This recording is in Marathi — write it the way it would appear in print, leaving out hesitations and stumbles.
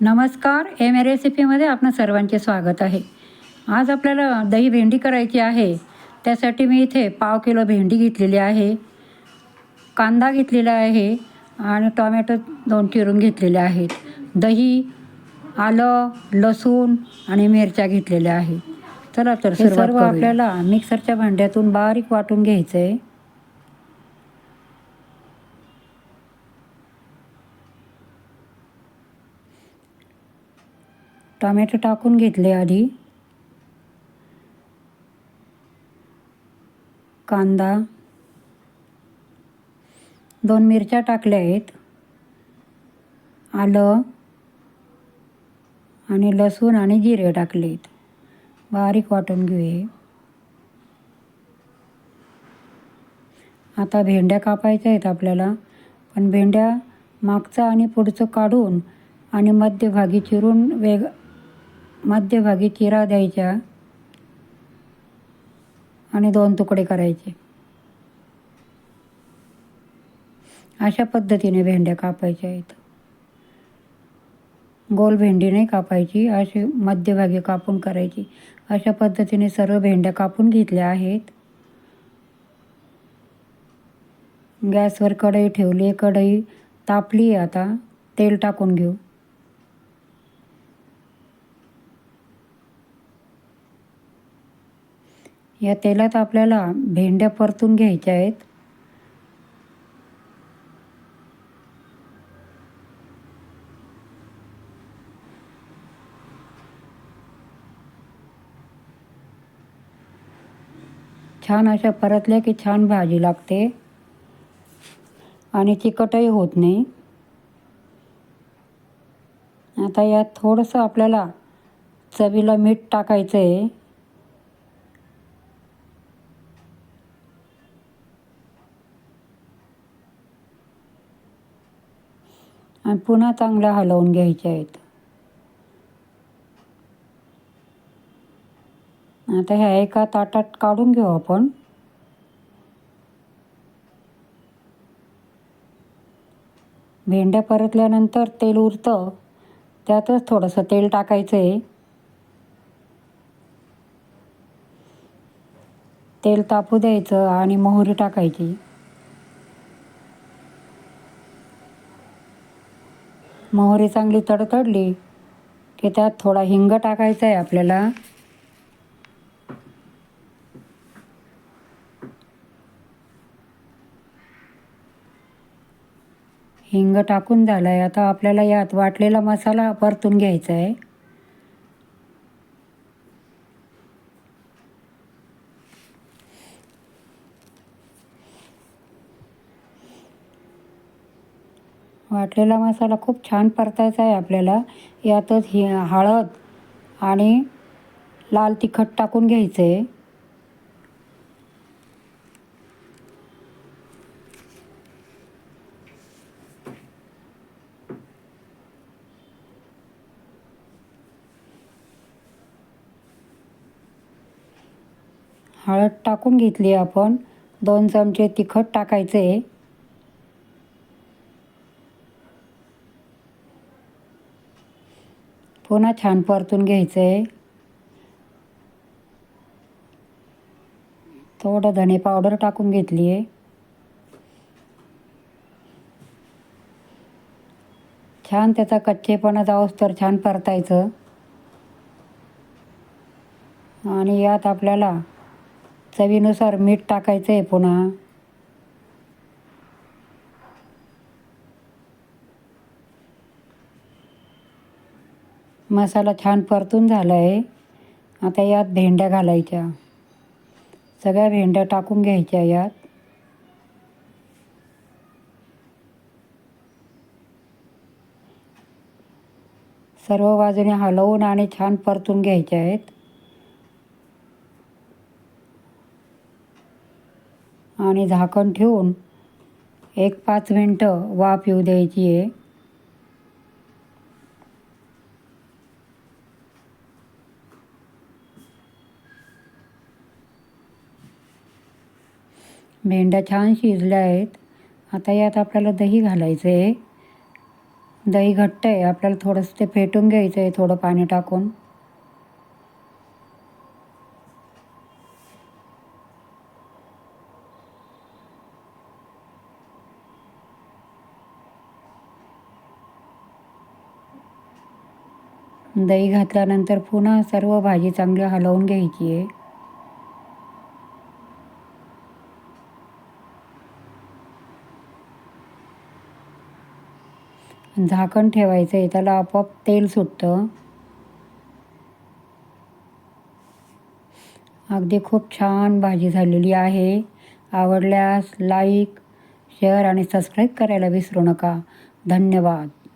नमस्कार, एम ए रेसिपीमध्ये आपणं सर्वांचे स्वागत आहे. आज आपल्याला दही भेंडी करायची आहे. त्यासाठी मी इथे 1/2 किलो भेंडी घेतलेली आहे, कांदा घेतलेला आहे आणि टोमॅटो 2 चिरून घेतलेले आहेत. दही, आलं, लसूण आणि मिरच्या घेतलेल्या आहेत. चला तर हे सर्व आपल्याला मिक्सरच्या भांड्यातून बारीक वाटून घ्यायचं आहे. टोमॅटो टाकून घेतले आधी, कांदा, 2 मिरच्या टाकल्या आहेत, आलं आणि लसूण आणि जिरे टाकलेत. बारीक वाटून घेऊया. आता भेंड्या कापायच्या आहेत आपल्याला, पण भेंड्या मागचं आणि पुढचं काढून आणि मध्यभागी चिरून मध्यभागी चिरा द्यायच्या आणि 2 तुकडे करायचे. अशा पद्धतीने भेंड्या कापायच्या आहेत. गोल भेंडी नाही कापायची, अशी मध्यभागी कापून करायची. अशा पद्धतीने सर्व भेंड्या कापून घेतल्या आहेत. गॅसवर कढई ठेवली, कढई तापली. आता तेल टाकून घेऊ. या तेलात आपल्याला भेंड्या परतून घ्यायच्या आहेत. छान अशा परतल्या की छान भाजी लागते आणि चिकटही होत नाही. आता यात थोडंसं आपल्याला चवीला मीठ टाकायचं आहे. आणि पुन्हा चांगलं हलवून घ्यायचे आहेत. आता ह्या एका ताटात काढून घेऊ आपण. भेंड्या परतल्यानंतर तेल उरतं, त्यातच थोडंसं तेल टाकायचं आहे. तेल तापू द्यायचं आणि मोहरी टाकायची. मोहरी चांगली तडतडली की त्यात थोडा हिंग टाकायचा आहे आपल्याला. हिंग टाकून झाला आहे. आता आपल्याला यात वाटलेला मसाला परतून घ्यायचा आहे. वाटलेला मसाला खूप छान परतायचा आहे आपल्याला. यातच हळद आणि लाल तिखट टाकून घ्यायचं आहे. हळद टाकून घेतली आपण. 2 चमचे तिखट टाकायचं आहे. पुन्हा छान परतून घ्यायचं आहे. थोडं धणे पावडर टाकून घेतली आहे. छान त्याचा कच्चेपणा जाऊस तर छान परतायचं. आणि यात आपल्याला चवीनुसार मीठ टाकायचं आहे पुन्हा. मसाला छान परतून झाला आहे. आता यात भेंड्या घालायच्या. सगळ्या भेंड्या टाकून घ्यायच्या यात. सर्व बाजूने हलवून आणि छान परतून घ्यायच्या आहेत. आणि झाकण ठेवून 1-5 मिनटं वाफ येऊ द्यायची आहे. भेंड्या छान शिजल्या आहेत. आता यात आपल्याला दही घालायचं आहे. दही घट्ट आहे, आपल्याला थोडंसं ते फेटून घ्यायचं आहे थोडं पाणी टाकून. दही घातल्यानंतर पुन्हा सर्व भाजी चांगली हलवून घ्यायची आहे. झाकण ठेवायचं आहे, त्याला आपोआप तेल सुटतं. अगदी खूप छान भाजी झालेली आहे. आवडल्यास लाईक, शेअर आणि सबस्क्राईब करायला विसरू नका. धन्यवाद.